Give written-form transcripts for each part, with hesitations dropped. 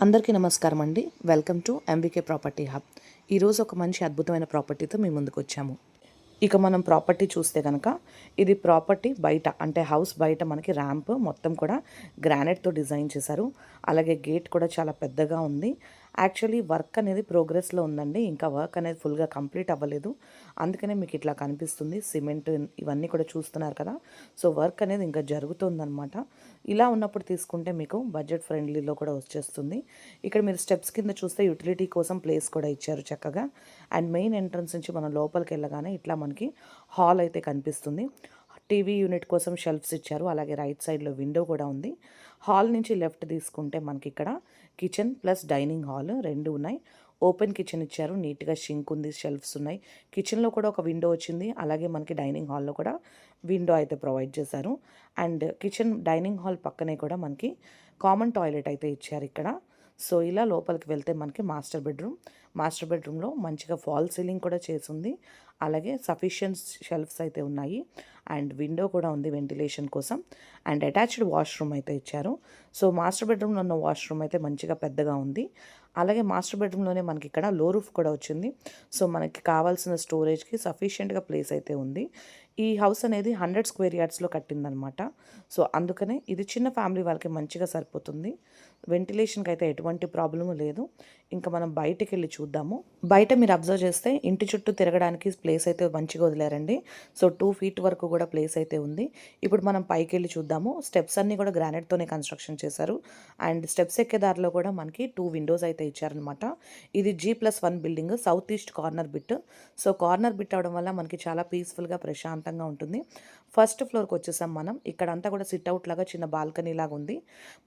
అందరికీ నమస్కారం అండి. Welcome to MVK property hub. ఈరోజు ఒక మంచి అద్భుతమైన ప్రాపర్టీతో మీ ముందుకు వచ్చాము. ఇక మనం ప్రాపర్టీ చూస్తే కనుక ఇది ప్రాపర్టీ బయట అంటే హౌస్ బయట మనకి ర్యాంప్ మొత్తం కూడా గ్రానైట్తో డిజైన్ చేశారు. అలాగే గేట్ కూడా చాలా పెద్దగా ఉంది. యాక్చువల్లీ వర్క్ అనేది ప్రోగ్రెస్లో ఉందండి. ఇంకా వర్క్ అనేది ఫుల్గా కంప్లీట్ అవ్వలేదు. అందుకనే మీకు ఇట్లా కనిపిస్తుంది. సిమెంట్ ఇవన్నీ కూడా చూస్తున్నారు కదా. సో వర్క్ అనేది ఇంకా జరుగుతుందన్నమాట. ఇలా ఉన్నప్పుడు తీసుకుంటే మీకు బడ్జెట్ ఫ్రెండ్లీలో కూడా వచ్చేస్తుంది. ఇక్కడ మీరు స్టెప్స్ కింద చూస్తే యూటిలిటీ కోసం ప్లేస్ కూడా ఇచ్చారు చక్కగా. అండ్ మెయిన్ ఎంట్రన్స్ నుంచి మనం లోపలికి వెళ్ళగానే ఇట్లా మనకి హాల్ అయితే కనిపిస్తుంది. టీవీ యూనిట్ కోసం షెల్ఫ్స్ ఇచ్చారు. అలాగే రైట్ సైడ్లో విండో కూడా ఉంది. హాల్ నుంచి లెఫ్ట్ తీసుకుంటే మనకి ఇక్కడ కిచెన్ ప్లస్ డైనింగ్ హాల్ రెండు ఉన్నాయి. ఓపెన్ కిచెన్ ఇచ్చారు. నీట్గా షింక్ ఉంది, షెల్ఫ్స్ ఉన్నాయి. కిచెన్లో కూడా ఒక విండో వచ్చింది. అలాగే మనకి డైనింగ్ హాల్లో కూడా విండో అయితే ప్రొవైడ్ చేశారు. అండ్ కిచెన్ డైనింగ్ హాల్ పక్కనే కూడా మనకి కామన్ టాయిలెట్ అయితే ఇచ్చారు ఇక్కడ. సో ఇలా లోపలికి వెళ్తే మనకి మాస్టర్ బెడ్రూమ్లో మంచిగా ఫాల్ సీలింగ్ కూడా చేసింది. అలాగే సఫిషియెంట్ షెల్ఫ్స్ అయితే ఉన్నాయి. అండ్ విండో కూడా ఉంది వెంటిలేషన్ కోసం. అండ్ అటాచ్డ్ వాష్రూమ్ అయితే ఇచ్చారు. సో మాస్టర్ బెడ్రూమ్లో ఉన్న వాష్రూమ్ అయితే మంచిగా పెద్దగా ఉంది. అలాగే మాస్టర్ బెడ్రూమ్లోనే మనకి ఇక్కడ లో రూఫ్ కూడా వచ్చింది. సో మనకి కావాల్సిన స్టోరేజ్కి సఫిషియెంట్గా ప్లేస్ అయితే ఉంది. ఈ హౌస్ అనేది 100 స్క్వేర్ యార్డ్స్లో కట్టిందనమాట. సో అందుకనే ఇది చిన్న ఫ్యామిలీ వాళ్ళకి మంచిగా సరిపోతుంది. వెంటిలేషన్కి అయితే ఎటువంటి ప్రాబ్లము లేదు. ఇంకా మనం బయటికి వెళ్ళి చూద్దాము. బయట మీరు అబ్జర్వ్ చేస్తే ఇంటి చుట్టూ తిరగడానికి ప్లేస్ అయితే మంచిగా వదిలేరండి. సో 2 feet వరకు కూడా ప్లేస్ అయితే ఉంది. ఇప్పుడు మనం పైకి వెళ్ళి చూద్దాము. స్టెప్స్ అన్నీ కూడా గ్రానైట్తోనే కన్స్ట్రక్షన్ చేశారు. అండ్ స్టెప్స్ ఎక్కే దారిలో కూడా మనకి 2 windows అయితే ఇచ్చారనమాట. ఇది G+1 building, south east corner bit. So corner bit అవడం వల్ల మనకి చాలా పీస్ఫుల్గా ప్రశాంతంగా ఉంటుంది. ఫస్ట్ ఫ్లోర్కి వచ్చేసాం మనం. ఇక్కడంతా కూడా సిట్అవుట్ లాగా చిన్న బాల్కనీ లాగా ఉంది.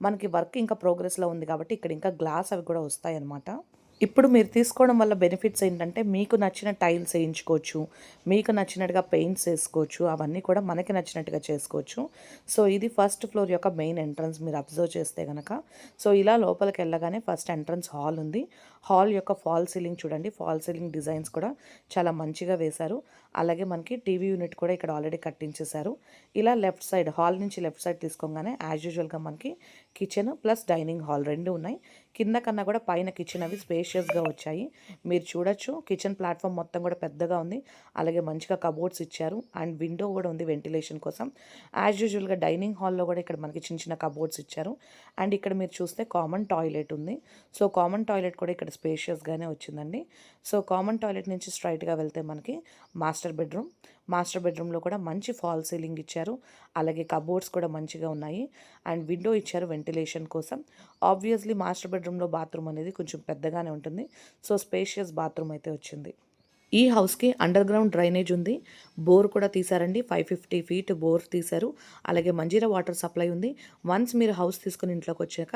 మనకి వర్క్ ఇంకా ప్రోగ్రెస్లో ఉంది కాబట్టి ఇక్కడ ఇంకా గ్లాస్ అవి కూడా వస్తాయి అన్నమాట. ఇప్పుడు మీరు తీసుకోవడం వల్ల బెనిఫిట్స్ ఏంటంటే మీకు నచ్చిన టైల్స్ వేయించుకోవచ్చు, మీకు నచ్చినట్టుగా పెయింట్స్ వేసుకోవచ్చు, అవన్నీ కూడా మనకి నచ్చినట్టుగా చేసుకోవచ్చు. సో ఇది ఫస్ట్ ఫ్లోర్ యొక్క మెయిన్ ఎంట్రన్స్ మీరు అబ్జర్వ్ చేస్తే కనుక. సో ఇలా లోపలికి వెళ్ళగానే ఫస్ట్ ఎంట్రన్స్ హాల్ ఉంది. హాల్ యొక్క ఫాల్ సీలింగ్ చూడండి. ఫాల్ సీలింగ్ డిజైన్స్ కూడా చాలా మంచిగా వేశారు. అలాగే మనకి టీవీ యూనిట్ కూడా ఇక్కడ ఆల్రెడీ కట్టించేశారు. ఇలా లెఫ్ట్ సైడ్ హాల్ నుంచి లెఫ్ట్ సైడ్ తీసుకోగానే యాజ్ యూజువల్గా మనకి కిచెన్ ప్లస్ డైనింగ్ హాల్ రెండు ఉన్నాయి. కింద కన్నా కూడా పైన కిచెన్ అవి స్పేషియస్గా వచ్చాయి. మీరు చూడొచ్చు కిచెన్ ప్లాట్ఫామ్ మొత్తం కూడా పెద్దగా ఉంది. అలాగే మంచిగా కబోర్డ్స్ ఇచ్చారు. అండ్ విండో కూడా ఉంది వెంటిలేషన్ కోసం. యాజ్ యూజువల్గా డైనింగ్ హాల్లో కూడా ఇక్కడ మనకి చిన్న చిన్న కబోర్డ్స్ ఇచ్చారు. అండ్ ఇక్కడ మీరు చూస్తే కామన్ టాయిలెట్ ఉంది. సో కామన్ టాయిలెట్ కూడా ఇక్కడ స్పేషియస్గానే వచ్చిందండి. సో కామన్ టాయిలెట్ నుంచి స్ట్రైట్గా వెళ్తే మనకి మాస్టర్ బెడ్రూమ్లో కూడా మంచి ఫాల్ సీలింగ్ ఇచ్చారు. అలాగే కబోర్డ్స్ కూడా మంచిగా ఉన్నాయి. అండ్ విండో ఇచ్చారు వెంటిలేషన్ కోసం. ఆబ్వియస్లీ మాస్టర్ బెడ్రూమ్లో బాత్రూమ్ అనేది కొంచెం పెద్దగానే ఉంటుంది. సో స్పేషియస్ బాత్రూమ్ అయితే వచ్చింది. ఈ హౌస్కి అండర్ గ్రౌండ్ డ్రైనేజ్ ఉంది. బోర్ కూడా తీశారండి. 550 feet బోర్ తీశారు. అలాగే మంజీరా వాటర్ సప్లై ఉంది. వన్స్ మీరు హౌస్ తీసుకుని ఇంట్లోకి వచ్చాక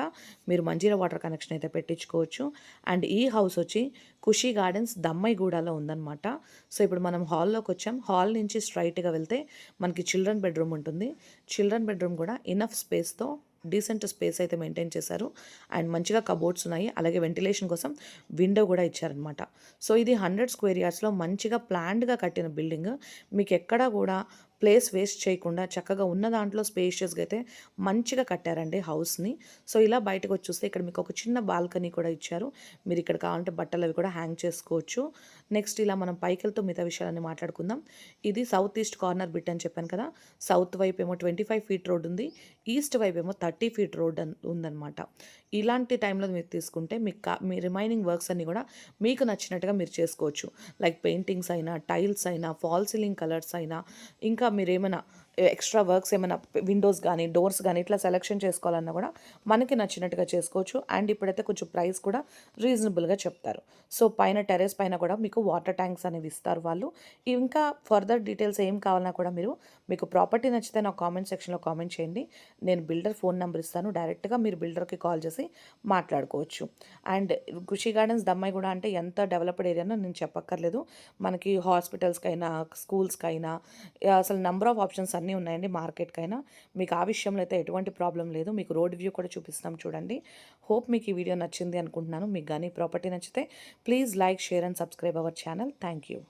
మీరు మంజీరా వాటర్ కనెక్షన్ అయితే పెట్టించుకోవచ్చు. అండ్ ఈ హౌస్ వచ్చి ఖుషీ గార్డెన్స్ దమ్మైగూడలో ఉందన్నమాట. సో ఇప్పుడు మనం హాల్లోకి వచ్చాం. హాల్ నుంచి స్ట్రైట్గా వెళ్తే మనకి చిల్డ్రన్ బెడ్రూమ్ ఉంటుంది. చిల్డ్రన్ బెడ్రూమ్ కూడా ఇనఫ్ స్పేస్తో డీసెంట్ స్పేస్ అయితే మెయింటైన్ చేశారు. అండ్ మంచిగా కబోర్డ్స్ ఉన్నాయి. అలాగే వెంటిలేషన్ కోసం విండో కూడా ఇచ్చారనమాట. సో ఇది 100 స్క్వేర్ యార్డ్స్లో మంచిగా ప్లాన్డ్గా కట్టిన బిల్డింగ్. మీకు ఎక్కడా కూడా ప్లేస్ వేస్ట్ చేయకుండా చక్కగా ఉన్న దాంట్లో స్పేషియస్గా అయితే మంచిగా కట్టారండి హౌస్ని. సో ఇలా బయటకు వచ్చి చూస్తే ఇక్కడ మీకు ఒక చిన్న బాల్కనీ కూడా ఇచ్చారు. మీరు ఇక్కడ కావాలంటే బట్టలు అవి కూడా హ్యాంగ్ చేసుకోవచ్చు. నెక్స్ట్ ఇలా మనం పైకి వెళ్తూ మిగతా విషయాలన్నీ మాట్లాడుకుందాం. ఇది సౌత్ ఈస్ట్ కార్నర్ బిట్ అని చెప్పాను కదా. సౌత్ వైపు ఏమో 25 feet రోడ్ ఉంది. ఈస్ట్ వైపు ఏమో 30 feet రోడ్ ఉందన్నమాట. ఇలాంటి టైంలో మీరు తీసుకుంటే మీ రిమైనింగ్ వర్క్స్ అన్నీ కూడా మీకు నచ్చినట్టుగా మీరు చేసుకోవచ్చు. లైక్ పెయింటింగ్స్ అయినా, టైల్స్ అయినా, ఫాల్ సీలింగ్ కలర్స్ అయినా, ఇంకా మీరు ఏమైనా ఎక్స్ట్రా వర్క్స్ ఏమైనా విండోస్ కానీ డోర్స్ కానీ ఇట్లా సెలెక్షన్ చేసుకోవాలన్నా కూడా మనకి నచ్చినట్టుగా చేసుకోవచ్చు. అండ్ ఇప్పుడైతే కొంచెం ప్రైస్ కూడా రీజనబుల్గా చెప్తారు. సో పైన టెర్రస్ పైన కూడా మీకు వాటర్ ట్యాంక్స్ అనేవి ఇస్తారు వాళ్ళు. ఇంకా ఫర్దర్ డీటెయిల్స్ ఏం కావాలన్నా కూడా మీకు ప్రాపర్టీ నచ్చితే నాకు కామెంట్ సెక్షన్లో కామెంట్ చేయండి. నేను బిల్డర్ ఫోన్ నెంబర్ ఇస్తాను. డైరెక్ట్గా మీరు బిల్డర్కి కాల్ చేసి మాట్లాడుకోవచ్చు. అండ్ ఖుషీ గార్డెన్స్ దమ్మాయిగూడ అంటే ఎంత డెవలప్డ్ ఏరియానో నేను చెప్పక్కర్లేదు. మనకి హాస్పిటల్స్కైనా, స్కూల్స్కైనా అసలు నెంబర్ ఆఫ్ ఆప్షన్స్ అన్నీ ఉన్నాయండి. మార్కెట్కైనా మీకు ఆ విషయంలో అయితే ఎటువంటి ప్రాబ్లం లేదు. మీకు రోడ్ వ్యూ కూడా చూపిస్తాం చూడండి. హోప్ మీకు ఈ వీడియో నచ్చింది అనుకుంటున్నాను. మీకు కానీ ప్రాపర్టీ నచ్చితే please like, share and subscribe our channel. Thank you.